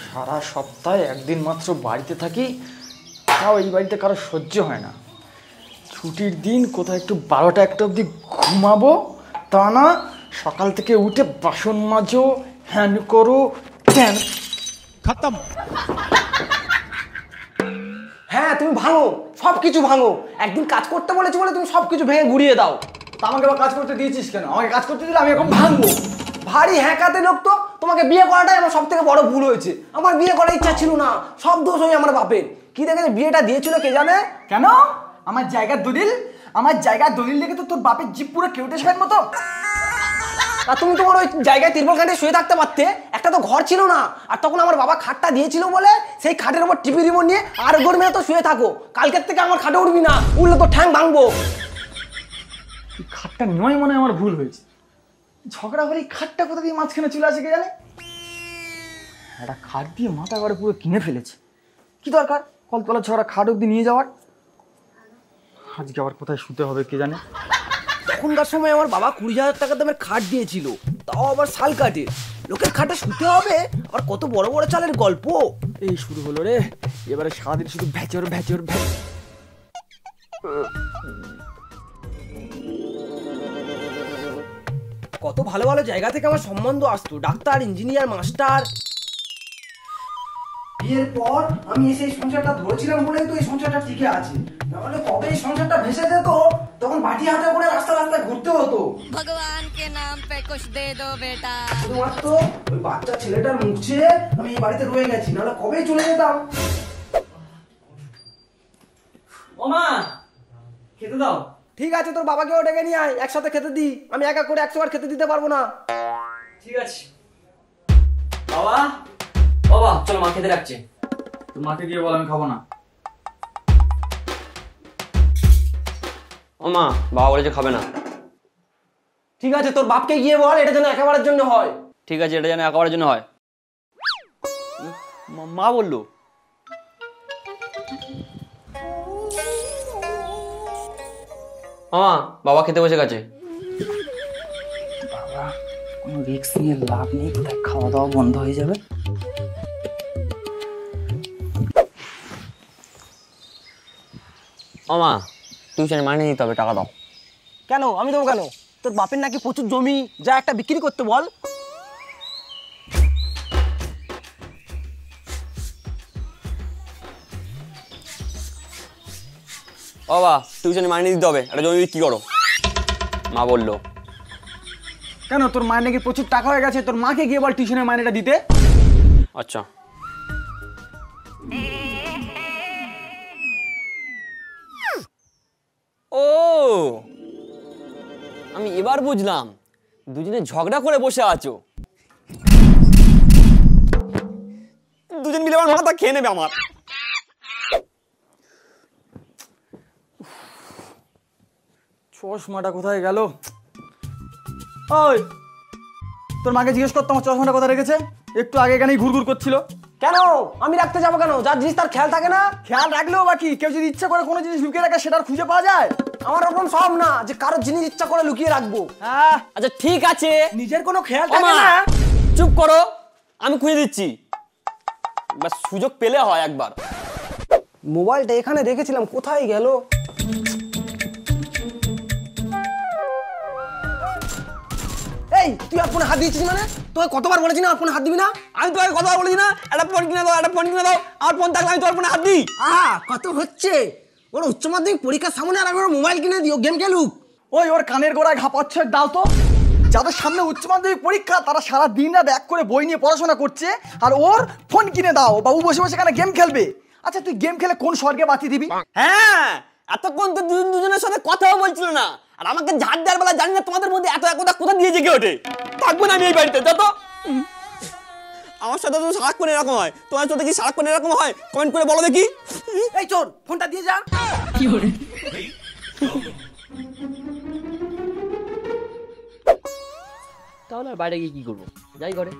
সারা সপ্তাহে একদিন মাত্র বাড়িতে থাকি, তাও এই বাড়িতে কারো সহ্য হয় না। ছুটির দিন কোথাও একটু 12টা 1টা অবধি ঘুমাবো, তা না সকাল থেকে উঠে বাসন মাজো, হ্যান্ড করো, ট্যান খতম। হ্যাঁ তুমি ভাঙো, সব কিছু ভাঙো। একদিন কাজ করতে বলেছি বলে তুমি সব কিছু ভেঙে গুড়িয়ে দাও। তা আমাকে আবার কাজ করতে দিয়েছিস কেন? আমাকে কাজ করতে দিলে আমি এখন ভাঙবো। ভারী হ্যাকাতে লোক তো। তোমাকে বিয়ে করাটাই আমার সব থেকে বড় ভুল হয়েছে। আমার বিয়ে করার ইচ্ছা ছিল না, সব দোষ হয়ে আমার বাপের। কি দেখে বিয়েটা দিয়েছিল কে জানে? কেন? আমার জায়গার দলিল, আমার জায়গার দলিল দেখে তো তোর বাপের জিপ পুরো কেউটে সেখান মতো। তা তুমি তোমার ওই জায়গায় তিরপল খাটে শুয়ে থাকতে পারতে, একটা তো ঘর ছিল না। আর তখন আমার বাবা খাটটা দিয়েছিল বলে সেই খাটের উপর টিভি রিমোট নিয়ে আর গরমে তো শুয়ে থাকো। কালকের থেকে আমার খাটে উঠবি না, উঠলে তো ঠ্যাং ভাঙবো। খাটটা নেওয়াই মনে হয় আমার ভুল হয়েছে। ঝগড়া করে খাটটা কোথা দিয়ে মাঝখানে চলে আসে কে জানে। একটা খাট দিয়ে মাথা করে পুরো কিনে ফেলেছে। কি দরকার কলতলা ঝগড়া খাট অব্দি নিয়ে যাওয়ার? আজকে আবার কোথায় শুতে হবে কে জানে। তখনকার সময় আমার বাবা 20,000 টাকা দামের খাট দিয়েছিল, তাও আবার শাল কাঠে। লোকের খাটে শুতে হবে, আর কত বড় বড় চালের গল্প। এই শুরু হলো রে, এবারে সারাদিন শুধু ভ্যাচর ভ্যাচর ভ্যাচর। কত ভালো ভালো জায়গা থেকে আমার সম্বন্ধ আসতো, ডাক্তার, ইঞ্জিনিয়ার, মাস্টার। বিয়ের পর আমি এসে এই সংসারটা ধরেছিলাম বলেই তো এই সংসারটা টিকে আছে। নাহলে কবে এই সংসারটা ভেসে যেত, তখন বাটি হাতে করে রাস্তা রাস্তায় ঘুরতে হতো। ভগবান কে নাম পে কুছ দে দো বেটা। শুধুমাত্র ওই বাচ্চা ছেলেটার মুখ চেয়ে আমি এই বাড়িতে রয়ে গেছি, নাহলে কবেই চলে যেতাম। ও মা, খেতে দাও। ঠিক আছে, তোর বাবাকেও ডেকে নিয়ে আয়, একসাথে খেতে দি। আমি একা করে 100 বার খেতে দিতে পারবো না। ঠিক আছে। বাবা, বাবা চলো, মা খেতে রাখছে। তোর মাকে গিয়ে বল আমি খাবো না। ও মা, বাবা বলেছে খাবে না। ঠিক আছে, তোর বাপকে গিয়ে বল এটা যেন একেবারের জন্য হয়। ঠিক আছে, এটা যেন একেবারের জন্য হয়। মা বললো। মামা, বাবা খেতে বসে গেছে। বাবা, কোনো রিস্ক নিয়ে লাভ নেই, কোথায় খাওয়া দাওয়া বন্ধ হয়ে যাবে। মামা, টিউশন মাইনে দিতে হবে, টাকা দাও। কেন? আমি দেবো কেন? তোর বাপের নাকি প্রচুর জমি, যা একটা বিক্রি করতে বল। বাবা, টিউশন মাইনে দিতে হবে, একটা জমি বিক্রি করো, মা বললো। কেন? তোর মায়ের নাকি প্রচুর টাকা হয়ে গেছে, তোর মাকে গিয়ে বল টিউশনের মাইনেটা দিতে। আচ্ছা। ও, আমি এবার বুঝলাম, দুজনে ঝগড়া করে বসে আছো, দুজন মিলে আমার মাথা খেয়ে নেবে আমার। চশমাটা কোথায় গেল? ওই, তোর মাকে জিজ্ঞেস কর তোমার চশমাটা কোথায় রেখেছে। একটু আগে এখানেই ঘুরঘুর করছিল। কেন? আমি রাখতে যাবো কেন? যার জিনিস তার খেয়াল থাকে না? খেয়াল রাখলেও বাকি, কেউ যদি ইচ্ছা করে কোনো জিনিস লুকিয়ে রাখে সেটা আর খুঁজে পাওয়া যায়? আমার ওরকম সব না যে কারো জিনিস ইচ্ছা করে লুকিয়ে রাখবো। হ্যাঁ, আচ্ছা ঠিক আছে, নিজের কোনো খেয়াল ও থাকে মা, না। চুপ করো, আমি খুঁজে দিচ্ছি, বাস সুযোগ পেলে হয় একবার। মোবাইলটা এখানে রেখেছিলাম, কোথায় গেল? এই তুই আর ফোনে হাত দিয়েছিস মানে? তোকে কতবার বলেছি না আর ফোনে হাত দিবি না? আমি তোমাকে কথা বলেছি না, একটা ফোন কিনে দাও, একটা ফোন কিনে দাও। আমার ফোন থাকলে আমি তোমার ফোনে হাত দিই। কত হচ্ছে ওর উচ্চ মাধ্যমিক পরীক্ষার সামনে, আর আমি ওর মোবাইল কিনে দিও, গেম খেলুক। ওই ওর কানের গোড়ায় ঘাপাচ্ছে, দাও তো। যাদের সামনে উচ্চ মাধ্যমিক পরীক্ষা তারা সারা দিন রাত এক করে বই নিয়ে পড়াশোনা করছে, আর ওর ফোন কিনে দাও, বাবু বসে বসে এখানে গেম খেলবে। আচ্ছা তুই গেম খেলে কোন স্বর্গে বাতি দিবি? হ্যাঁ, এতক্ষণ তো দুজন দুজনের সাথে কথাও বলছিল না, আর আমাকে ঝাড় দেওয়ার বেলা জানি না তোমাদের মধ্যে এত একতা কোথা দিয়ে জেগে ওঠে। থাকবো না আমি এই বাড়িতে, যত। আমার সাথে তো সারাক্ষণ এরকম হয়, তোমার সাথে কি সারাক্ষণ এরকম হয়? কমেন্ট করে বলো দেখি। এই চোর, ফোনটা দিয়ে যা। তাহলে আর বাইরে গিয়ে কি করবো, যাই ঘরে।